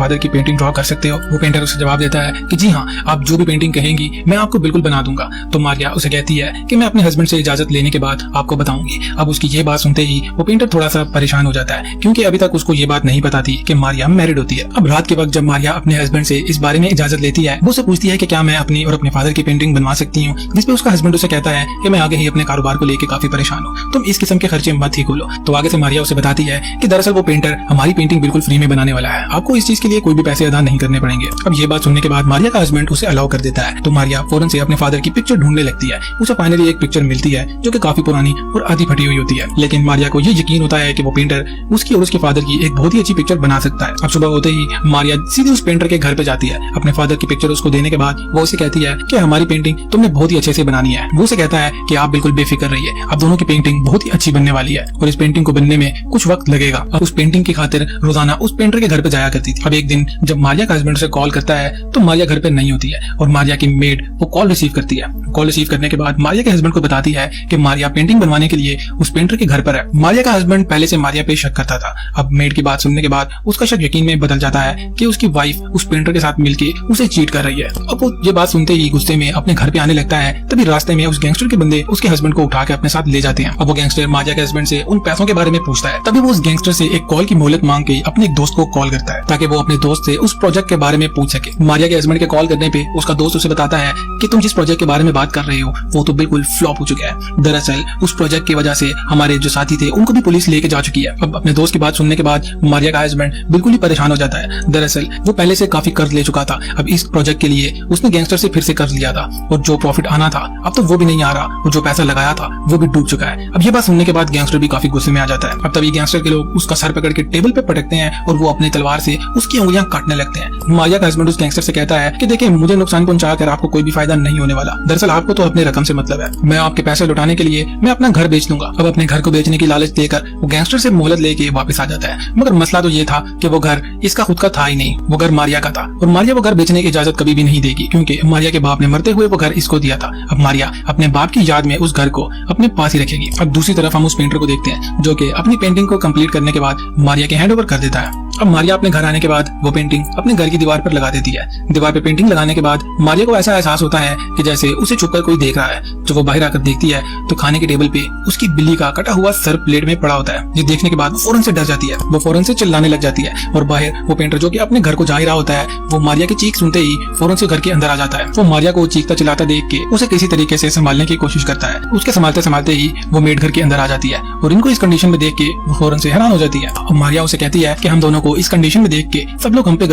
Father की painting draw कर सकते हो? वो पेंटर उसे जवाब देता है कि जी हाँ, आप जो भी पेंटिंग कहेंगी मैं आपको बिल्कुल बना दूंगा। तो मारिया उसे कहती है कि मैं अपने हस्बैंड से इजाजत लेने के बाद आपको बताऊंगी। अब उसकी ये बात सुनते ही वो पेंटर थोड़ा सा परेशान हो जाता है, क्योंकि अभी तक उसको ये बात नहीं पता थी कि मारिया मैरिड होती है। अब रात के वक्त जब मारिया अपने हस्बैंड से इस बारे में इजाजत लेती है, वो उसे पूछती है कि क्या मैं अपनी और अपने फादर की पेंटिंग बनवा सकती हूँ, जिसपे उसका हस्बैंड उसे कहता है कि मैं आगे ही अपने कारोबार को लेकर काफी परेशान हूँ, तुम इस किस्म के खर्चे मत ही खोलो। तो आगे से मारिया उसे बताती है कि दरअसल वो पेंटर हमारी पेंटिंग बिल्कुल फ्री में बनाने वाला है, आपको इस चीज के लिए कोई भी पैसे अदा नहीं करने पड़ेंगे। अब ये बात सुनने के बाद मारिया का हस्बैंड उसे अलाउ कर देता है। तो मारिया फौरन से अपने फादर की पिक्चर ढूंढने लगती है। उसे फाइनली एक पिक्चर मिलती है जो कि काफी पुरानी और आधी फटी हुई होती है, लेकिन मारिया को ये यकीन होता है कि वो पेंटर उसकी और उसके फादर की एक बहुत ही अच्छी पिक्चर बना सकता है। अब सुबह होते ही मारिया सीधे उस पेंटर के घर पे जाती है। अपने फादर की पिक्चर उसको देने के बाद वो उसे कहती है कि हमारी पेंटिंग तुमने बहुत ही अच्छे से बनानी है। वो उसे कहता है कि आप बिल्कुल बेफिक्र रहिए, अब दोनों की पेंटिंग बहुत ही अच्छी बनने वाली है और इस पेंटिंग को बनने में कुछ वक्त लगेगा। अब उस पेंटिंग की खातिर रोजाना उस पेंटर के घर पे जाया करती थी। अब एक दिन जब मारिया का हस्बैंड उसे कॉल करता है तो मारिया घर पे नहीं होती है और मारिया की मेड वो कॉल रिसीव करती है। कॉल रिसीव करने के बाद मारिया के हस्बैंड को बताती है कि मारिया पेंटिंग बनवाने के लिए उस पेंटर के घर पर है। मारिया का हस्बैंड पहले से मारिया पे शक करता था। अब मेड की बात सुनने के बाद उसका शक यकीन में बदल जाता है कि उसकी वाइफ उस पेंटर के साथ मिलके उसे चीट कर रही है। अब वो ये बात सुनते ही गुस्से में अपने घर पे आने लगता है। तभी रास्ते में उस गैंगस्टर के बंदे उसके हस्बैंड को उठा के अपने साथ ले जाते हैं। अब वो गैंगस्टर मारिया के हस्बैंड से उन पैसों के बारे में पूछता है। तभी वो उस गैंगस्टर से एक कॉल की मोहलत मांग के अपने एक दोस्त को कॉल करता है ताकि वो अपने दोस्त से उस प्रोजेक्ट के बारे में पूछ सके। मारिया के हस्बैंड के कॉल करने पे उसका दोस्त उसे बताता है कि तुम जिस प्रोजेक्ट के बारे में बात कर रहे हो वो तो बिल्कुल फ्लॉप हो चुका है। दरअसल उस प्रोजेक्ट की वजह से हमारे जो साथी थे उनको भी पुलिस लेके जा चुकी है। अब अपने दोस्त की बात सुनने के बाद मारिया का हस्बैंड बिल्कुल ही परेशान हो जाता है। दरअसल वो पहले से काफी कर्ज ले चुका था। अब इस प्रोजेक्ट के लिए उसने गैंगस्टर से फिर से कर्ज लिया था और जो प्रॉफिट आना था अब तो वो भी नहीं आ रहा और जो पैसा लगाया था वो भी डूब चुका है। अब ये बात सुनने के बाद गैंगस्टर भी काफी गुस्से में आ जाता है। अब तभी गैंगस्टर के लोग उसका सर पकड़ के टेबल पे पटकते हैं और वो अपनी तलवार से उसकी उंगलियां काटने लगते हैं। मारिया का हस्बैंड उस गैंगस्टर से कहता है कि देखिए, मुझे नुकसान पहुंचा कर आपको कोई भी फायदा नहीं होने वाला। दरअसल आपको तो अपने रकम से मतलब है। मैं आपके पैसे लौटाने के लिए मैं अपना घर बेच दूंगा। अब अपने घर को बेचने की लालच देकर वो गैंगस्टर से मोहलत लेके वापस आ जाता है। मगर मसला तो ये था कि वो घर इसका खुद का था ही नहीं, वो घर मारिया का था और मारिया वो घर बेचने की इजाजत कभी भी नहीं देगी, क्योंकि मारिया के बाप ने मरते हुए वो घर इसको दिया था। अब मारिया अपने बाप की याद में उस घर को अपने पास ही रखेगी। अब दूसरी तरफ हम उस पेंटर को देखते हैं जो कि अपनी पेंटिंग को कंप्लीट करने के बाद मारिया के हैंडओवर कर देता है। अब मारिया अपने घर आने के बाद वो पेंटिंग अपने घर की दीवार पर लगा देती है। दीवार पे पेंटिंग लगाने के बाद मारिया को ऐसा एहसास होता है कि जैसे उसे छुपकर कोई देख रहा है। जब वो बाहर आकर देखती है तो खाने के टेबल पे उसकी बिल्ली का कटा हुआ सर प्लेट में पड़ा होता है। ये देखने के बाद वो फौरन से डर जाती है, वो फौरन से चिल्लाने लग जाती है और बाहर वो पेंटर जो कि अपने घर को जा ही रहा होता है, वो मारिया की चीख सुनते ही फौरन से घर के अंदर आ जाता है। वो मारिया को चीखता चिल्लाता देख के उसे किसी तरीके से संभालने की कोशिश करता है। उसके संभालते संभालते ही वो मेड घर के अंदर आ जाती है और इनको इस कंडीशन में देख के वो फौरन से हैरान हो जाती है। अब मारिया उसे कहती है कि हम दोनों को इस कंडीशन में देख के सब लोग हम पे